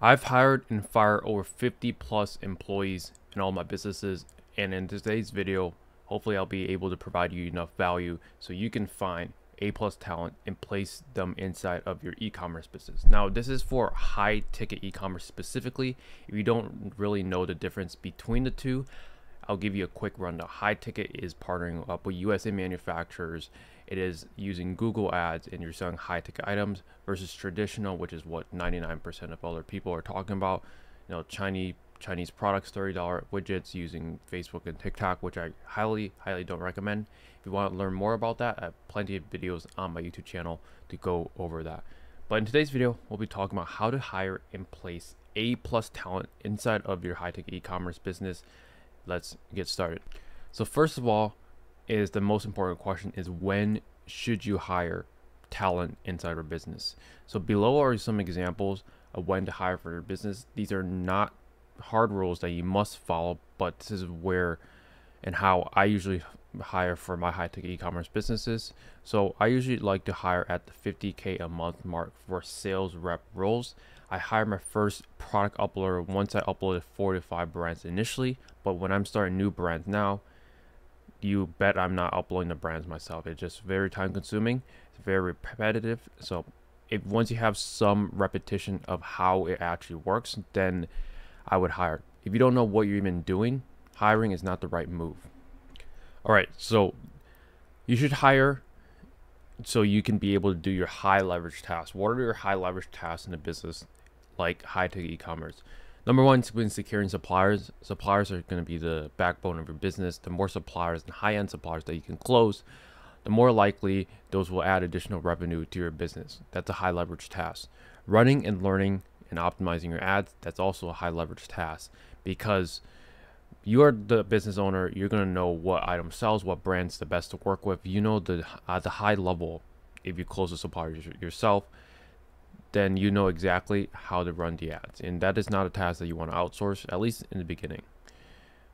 I've hired and fired over 50 plus employees in all my businesses, and in today's video, hopefully I'll be able to provide you enough value so you can find A plus talent and place them inside of your e-commerce business. Now, this is for high ticket e-commerce specifically. If you don't really know the difference between the two, I'll give you a quick rundown. High ticket is partnering up with USA manufacturers. It is using Google ads and you're selling high ticket items versus traditional, which is what 99% of other people are talking about. You know, Chinese products, $30 widgets using Facebook and TikTok, which I highly don't recommend. If you want to learn more about that, I have plenty of videos on my YouTube channel to go over that. But in today's video, we'll be talking about how to hire and place A plus talent inside of your high ticket e-commerce business. Let's get started. So first of all, is the most important question is when should you hire talent inside your business? So below are some examples of when to hire for your business. These are not hard rules that you must follow, but this is where and how I usually hire for my high ticket e-commerce businesses. So I usually like to hire at the 50K a month mark for sales rep roles. I hired my first product uploader once I uploaded 4 to 5 brands initially, but when I'm starting new brands now, you bet I'm not uploading the brands myself. It's just very time consuming. It's very repetitive. So if once you have some repetition of how it actually works, then I would hire. If you don't know what you're even doing, hiring is not the right move. All right, so you should hire so you can be able to do your high leverage tasks. What are your high leverage tasks in a business like high ticket e-commerce? Number one is when securing suppliers. Suppliers are going to be the backbone of your business. The more suppliers and high-end suppliers that you can close, the more likely those will add additional revenue to your business. That's a high leverage task. Running and learning and optimizing your ads, that's also a high leverage task because you are the business owner. You're going to know what item sells, what brand's the best to work with. You know the at the high level, if you close the suppliers yourself, then you know exactly how to run the ads. And that is not a task that you want to outsource, at least in the beginning.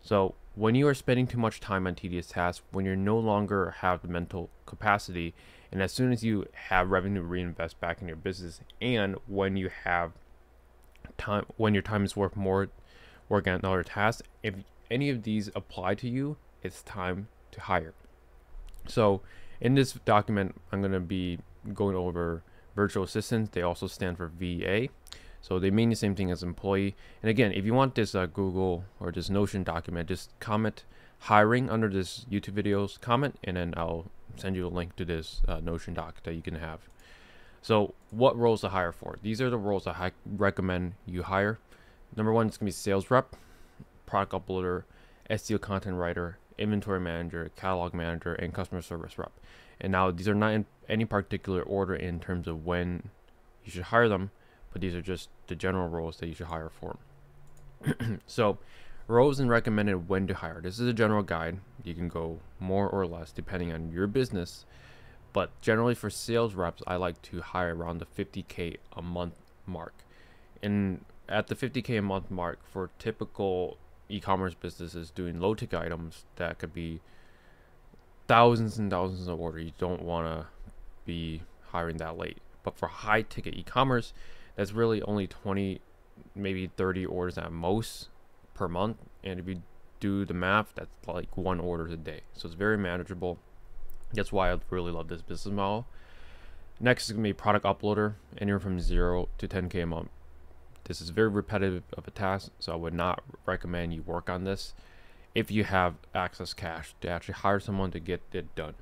So when you are spending too much time on tedious tasks, when you no longer have the mental capacity, and as soon as you have revenue reinvest back in your business, and when you have time, when your time is worth more working on other tasks, if any of these apply to you, it's time to hire. So in this document, I'm going to be going over virtual assistants. They also stand for VA. So they mean the same thing as employee. And again, if you want this Google or this Notion document, just comment hiring under this YouTube videos comment, and then I'll send you a link to this Notion doc that you can have. So what roles to hire for? These are the roles that I recommend you hire. Number one is going to be sales rep, product uploader, SEO content writer, inventory manager, catalog manager, and customer service rep. And now these are not in any particular order in terms of when you should hire them, but these are just the general roles that you should hire for. So roles and recommended when to hire. This is a general guide. You can go more or less depending on your business, but generally for sales reps, I like to hire around the 50K a month mark. And at the 50K a month mark for typical e-commerce businesses doing low ticket items, that could be thousands and thousands of orders. You don't want to be hiring that late. But for high ticket e-commerce, that's really only 20, maybe 30 orders at most per month. And if you do the math, that's like 1 order a day. So it's very manageable. That's why I really love this business model. Next is going to be product uploader, anywhere from 0 to 10K a month. This is very repetitive of a task, so I would not recommend you work on this if you have access cash to actually hire someone to get it done.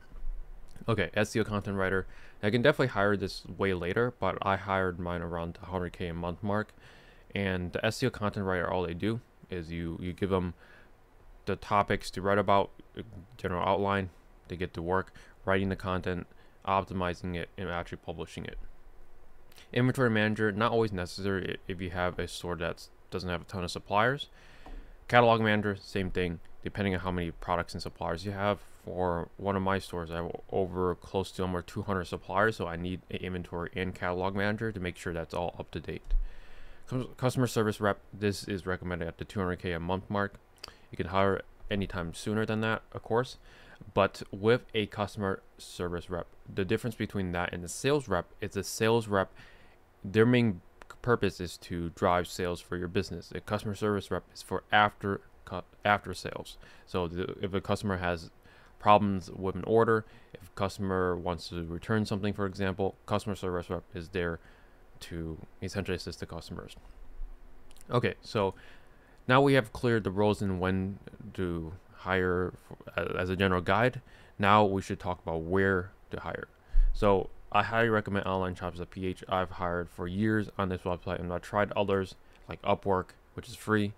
Okay, SEO content writer. I can definitely hire this way later, but I hired mine around the 100K a month mark. And the SEO content writer, all they do is you give them the topics to write about, general outline. They get to work writing the content, optimizing it, and actually publishing it. Inventory manager, not always necessary if you have a store that doesn't have a ton of suppliers. Catalog manager, same thing, depending on how many products and suppliers you have. For one of my stores, I have over close to almost 200 suppliers, so I need an inventory and catalog manager to make sure that's all up to date. Customer service rep, this is recommended at the 200K a month mark. You can hire anytime sooner than that, of course, but with a customer service rep, the difference between that and the sales rep is the sales rep, their main purpose is to drive sales for your business. A customer service rep is for after sales. So if a customer has problems with an order, if a customer wants to return something, for example, customer service rep is there to essentially assist the customers. Okay, so now we have cleared the roles and when to hire as a general guide. Now we should talk about where to hire. So I highly recommend onlineshops.ph. I've hired for years on this website, and I've tried others like Upwork, which is free,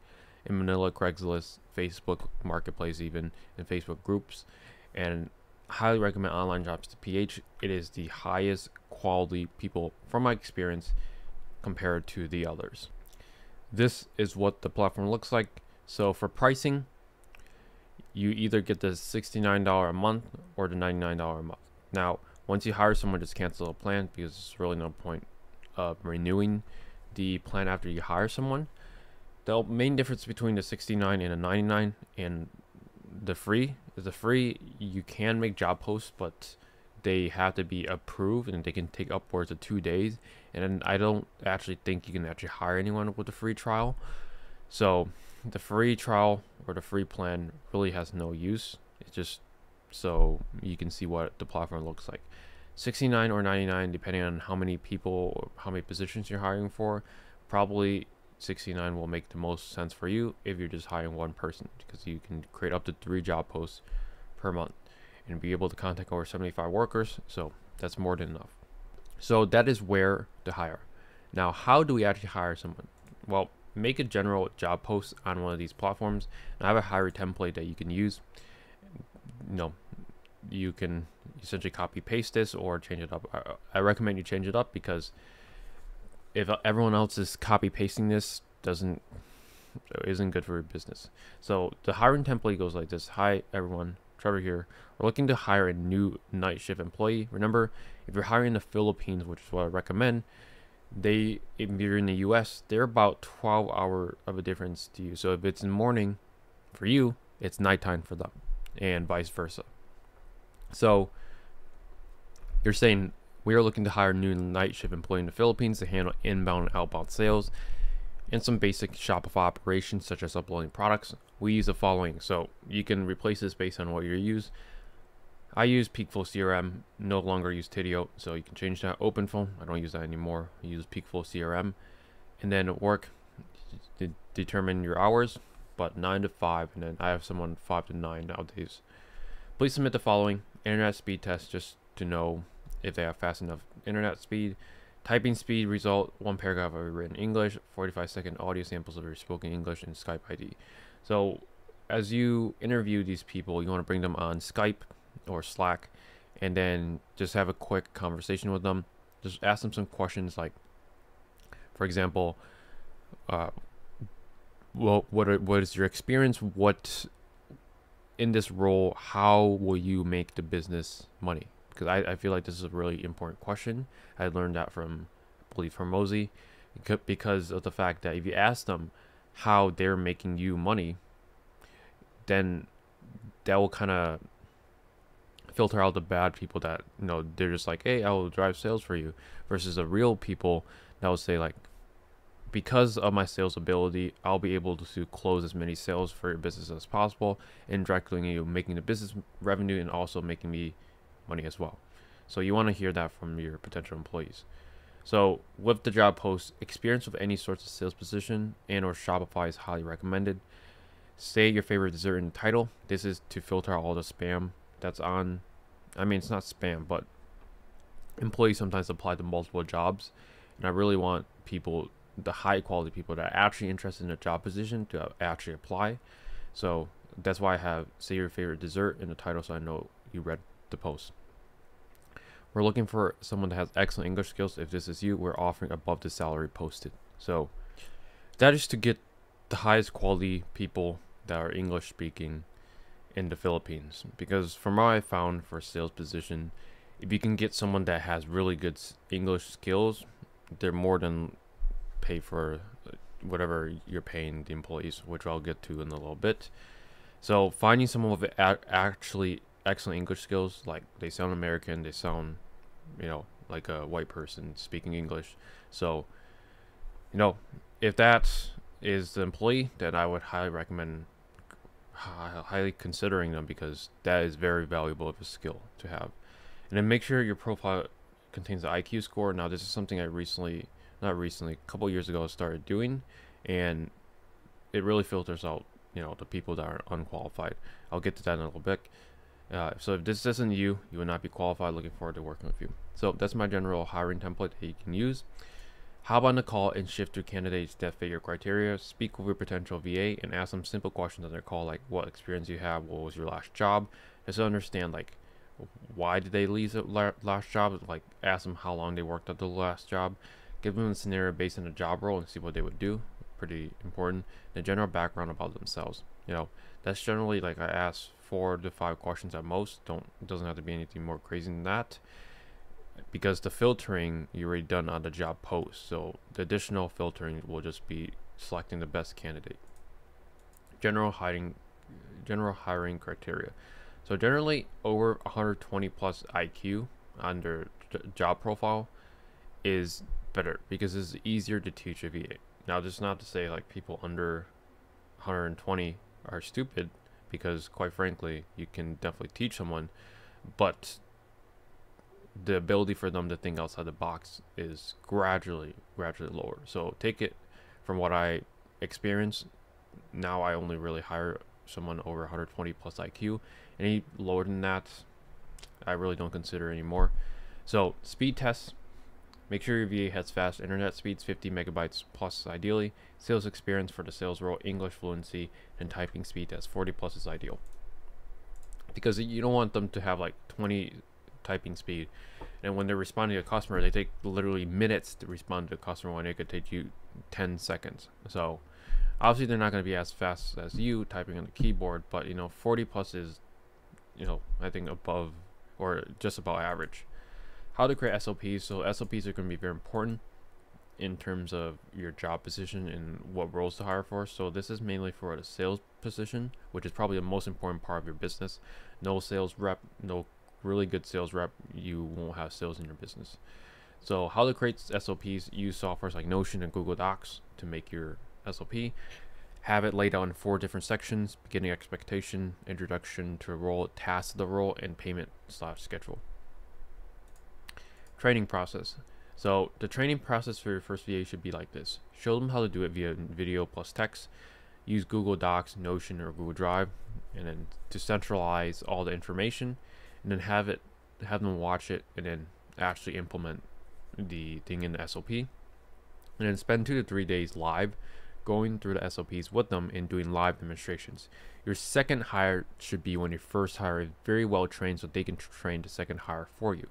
in Manila, Craigslist, Facebook Marketplace, even in Facebook groups, and highly recommend onlineshops.ph. It is the highest quality people from my experience compared to the others. This is what the platform looks like. So for pricing, you either get the $69 a month or the $99 a month. Now, once you hire someone, just cancel a plan because there's really no point of renewing the plan after you hire someone. The main difference between the 69 and the 99 and the free is the free, you can make job posts, but they have to be approved and they can take upwards of 2 days. And I don't actually think you can actually hire anyone with a free trial. So the free trial or the free plan really has no use. It's just so you can see what the platform looks like. 69 or 99, depending on how many people or how many positions you're hiring for. Probably 69 will make the most sense for you if you're just hiring one person, because you can create up to 3 job posts per month and be able to contact over 75 workers. So that's more than enough. So that is where to hire. Now, how do we actually hire someone? Well, make a general job post on one of these platforms. And I have a hiring template that you can use. You can essentially copy paste this or change it up. I recommend you change it up, because if everyone else is copy pasting this, isn't good for your business. So the hiring template goes like this. Hi everyone, Trevor here. We're looking to hire a new night shift employee. Remember, if you're hiring in the Philippines, which is what I recommend, if you're in the US, they're about 12 hours of a difference to you. So if it's in the morning for you, it's nighttime for them, and vice versa. So you're saying, we are looking to hire a new night shift employee in the Philippines to handle inbound and outbound sales and some basic Shopify operations such as uploading products. We use the following. So you can replace this based on what you use. I use Peakful CRM, no longer use Tidio, so you can change that. OpenPhone, I don't use that anymore. I use Peakful CRM. And then at work, determine your hours, but 9 to 5, and then I have someone 5 to 9 nowadays. Please submit the following: internet speed test, just to know if they have fast enough internet speed. Typing speed result, 1 paragraph of written English, 45-second audio samples of your spoken English, and Skype ID. So as you interview these people, you want to bring them on Skype or Slack, and then just have a quick conversation with them. Just ask them some questions like, for example, well, what is your experience? What in this role, how will you make the business money? Because I feel like this is a really important question. I learned that from, I believe, from Mosey, because of the fact that if you ask them how they're making you money, then that will kind of filter out the bad people that, they're just like, hey, I will drive sales for you, versus the real people that will say like, because of my sales ability, I'll be able to close as many sales for your business as possible, indirectly you making the business revenue and also making me money as well. So you want to hear that from your potential employees. So with the job post, experience with any sorts of sales position and or Shopify is highly recommended. Say your favorite dessert in the title. This is to filter out all the spam that's on. I mean, it's not spam, but employees sometimes apply to multiple jobs, and I really want people, the high quality people that are actually interested in a job position, to actually apply. So that's why I have say your favorite dessert in the title, so I know you read the post. We're looking for someone that has excellent English skills. If this is you, we're offering above the salary posted. So that is to get the highest quality people that are English speaking in the Philippines, because from what I found for a sales position, if you can get someone that has really good English skills, they're more than pay for whatever you're paying the employees, which I'll get to in a little bit. So finding someone with actually excellent English skills, like they sound American, they sound like a white person speaking English. So if that is the employee, then I would highly recommend highly considering them, because that is very valuable of a skill to have. And then make sure your profile contains the IQ score. Now, this is something I not recently, a couple years ago, started doing, and it really filters out, the people that are unqualified. I'll get to that in a little bit. So if this isn't you, you will not be qualified. Looking forward to working with you. So that's my general hiring template that you can use. Hop on the call and shift to candidates that fit your criteria. Speak with your potential VA and ask them simple questions on their call, like what experience you have, what was your last job, just to understand like why did they leave the last job. Like ask them how long they worked at the last job. Give them a scenario based on the job role and see what they would do. Pretty important. The general background about themselves. That's generally like I ask 4 to 5 questions at most. It doesn't have to be anything more crazy than that, because the filtering you already done on the job post. So the additional filtering will just be selecting the best candidate. General hiring criteria. So generally over 120 plus IQ on their job profile is better, because it's easier to teach a VA. Now, this is not to say like people under 120 are stupid, because quite frankly, you can definitely teach someone, but the ability for them to think outside the box is gradually lower. So take it from what I experienced. Now I only really hire someone over 120 plus IQ. Any lower than that, I really don't consider anymore. So speed tests. Make sure your VA has fast internet speeds, 50 megabytes plus ideally. Sales experience for the sales role, English fluency, and typing speed test, 40 plus is ideal. Because you don't want them to have like 20 typing speed, and when they're responding to a customer, they take literally minutes to respond to a customer when it could take you 10 seconds. So obviously they're not going to be as fast as you typing on the keyboard, but 40 plus is I think above or just about average. How to create SOPs. So SOPs are going to be very important in terms of your job position and what roles to hire for. So this is mainly for the sales position, which is probably the most important part of your business. No sales rep, no really good sales rep, you won't have sales in your business. So how to create SOPs. Use softwares like Notion and Google Docs to make your SOP. Have it laid out in 4 different sections: beginning, expectation, introduction to a role, task of the role, and payment/schedule. Training process. So the training process for your first VA should be like this. Show them how to do it via video plus text. Use Google Docs, Notion, or Google Drive, and then to centralize all the information, and then have them watch it and then actually implement the thing in the SOP. And then spend 2 to 3 days live going through the SOPs with them and doing live demonstrations. Your second hire should be when your first hire is very well trained, so they can train the second hire for you.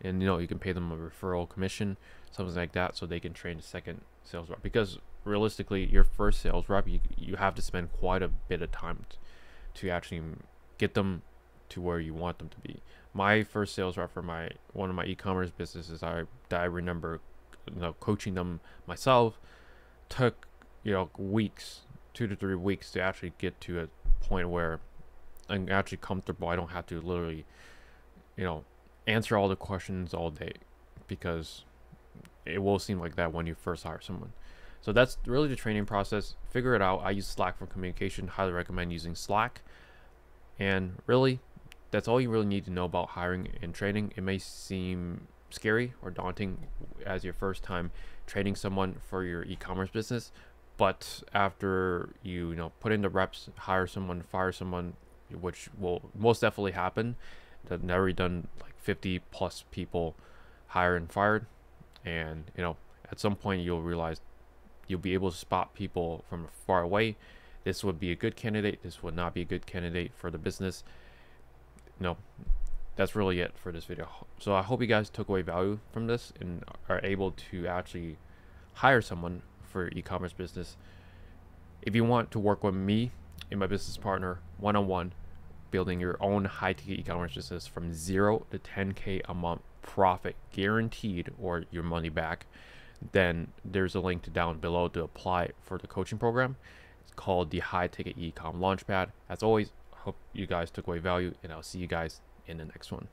And you can pay them a referral commission, something like that, so they can train the second sales rep. Because realistically, your first sales rep, you have to spend quite a bit of time to actually get them to where you want them to be. My first sales rep for one of my e-commerce businesses, that I remember coaching them myself, took weeks, 2 to 3 weeks, to actually get to a point where I'm actually comfortable. I don't have to literally answer all the questions all day, because it will seem like that when you first hire someone. So that's really the training process. Figure it out. I use Slack for communication. Highly recommend using Slack. And really, that's all you really need to know about hiring and training. It may seem scary or daunting as your first time training someone for your e-commerce business, but after you put in the reps, hire someone, fire someone, which will most definitely happen. I've never done like 50 plus people hired and fired, and at some point you'll realize you'll be able to spot people from far away. This would be a good candidate, this would not be a good candidate for the business. That's really it for this video. So I hope you guys took away value from this and are able to actually hire someone for your e-commerce business. If you want to work with me and my business partner one-on-one, building your own high-ticket e-commerce business from 0 to 10K a month profit guaranteed, or your money back, then there's a link down below to apply for the coaching program. It's called the High Ticket E-Com Launchpad. As always, I hope you guys took away value, and I'll see you guys in the next one.